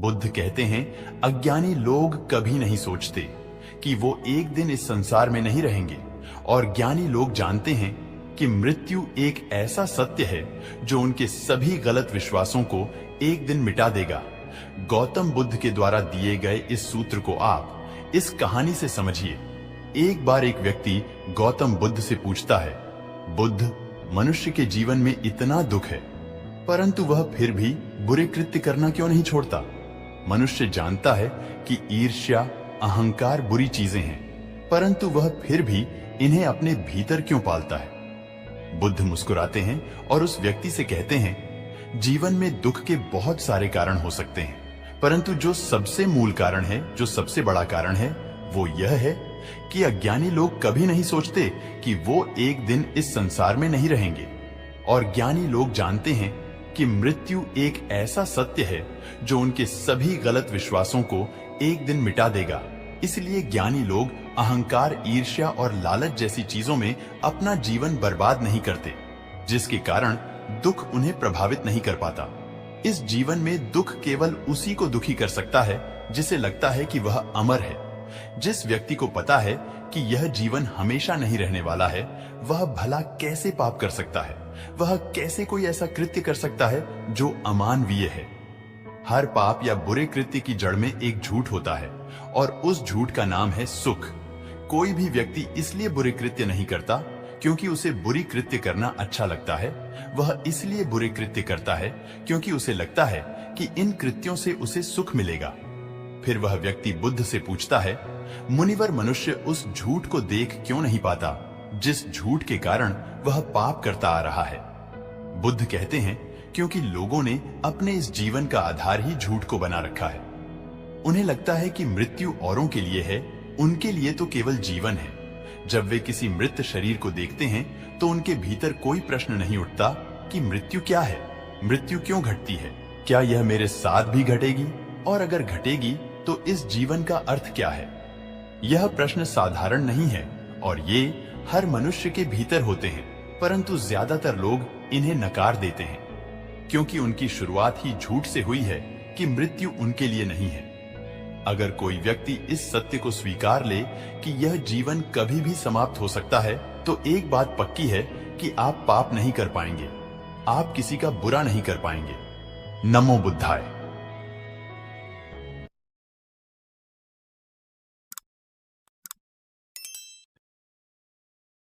बुद्ध कहते हैं, अज्ञानी लोग कभी नहीं सोचते कि वो एक दिन इस संसार में नहीं रहेंगे, और ज्ञानी लोग जानते हैं कि मृत्यु एक ऐसा सत्य है जो उनके सभी गलत विश्वासों को एक दिन मिटा देगा। गौतम बुद्ध के द्वारा दिए गए इस सूत्र को आप इस कहानी से समझिए। एक बार एक व्यक्ति गौतम बुद्ध से पूछता है, बुद्ध, मनुष्य के जीवन में इतना दुख है, परंतु वह फिर भी बुरे कृत्य करना क्यों नहीं छोड़ता? मनुष्य जानता है कि ईर्ष्या, अहंकार बुरी चीजें हैं, परंतु वह फिर भी इन्हें अपने भीतर क्यों पालता है? बुद्ध मुस्कुराते हैं और उस व्यक्ति से कहते हैं, जीवन में दुख के बहुत सारे कारण हो सकते हैं, परंतु जो सबसे मूल कारण है, जो सबसे बड़ा कारण है, वो यह है कि अज्ञानी लोग कभी नहीं सोचते कि वो एक दिन इस संसार में नहीं रहेंगे, और ज्ञानी लोग जानते हैं कि मृत्यु एक ऐसा सत्य है जो उनके सभी गलत विश्वासों को एक दिन मिटा देगा। इसलिए ज्ञानी लोग अहंकार, ईर्ष्या और लालच जैसी चीजों में अपना जीवन बर्बाद नहीं करते, जिसके कारण दुख उन्हें प्रभावित नहीं कर पाता। इस जीवन में दुख केवल उसी को दुखी कर सकता है जिसे लगता है कि वह अमर है। जिस व्यक्ति को पता है कि यह जीवन हमेशा नहीं रहने वाला है, वह भला कैसे पाप कर सकता है? वह कैसे कोई ऐसा कृत्य कर सकता है जो अमानवीय है? हर पाप या बुरे कृत्य की जड़ में एक झूठ होता है, और उस झूठ का नाम है सुख। कोई भी व्यक्ति इसलिए बुरे कृत्य नहीं करता क्योंकि उसे बुरी कृत्य करना अच्छा लगता है। वह इसलिए बुरे कृत्य करता है क्योंकि उसे लगता है कि इन कृत्यों से उसे सुख मिलेगा। फिर वह व्यक्ति बुद्ध से पूछता है, मुनिवर, मनुष्य उस झूठ को देख क्यों नहीं पाता जिस झूठ के कारण वह पाप करता आ रहा है? बुद्ध कहते हैं, क्योंकि लोगों ने अपने इस जीवन का आधार ही झूठ को बना रखा है। उन्हें लगता है कि मृत्यु औरों के लिए है, उनके लिए तो केवल जीवन है। जब वे किसी मृत शरीर को देखते हैं तो उनके भीतर कोई प्रश्न नहीं उठता कि मृत्यु क्या है, मृत्यु क्यों घटती है, क्या यह मेरे साथ भी घटेगी, और अगर घटेगी तो इस जीवन का अर्थ क्या है? यह प्रश्न साधारण नहीं है, और ये हर मनुष्य के भीतर होते हैं, परंतु ज्यादातर लोग इन्हें नकार देते हैं क्योंकि उनकी शुरुआत ही झूठ से हुई है कि मृत्यु उनके लिए नहीं है। अगर कोई व्यक्ति इस सत्य को स्वीकार ले कि यह जीवन कभी भी समाप्त हो सकता है, तो एक बात पक्की है कि आप पाप नहीं कर पाएंगे, आप किसी का बुरा नहीं कर पाएंगे। नमो बुद्धाय।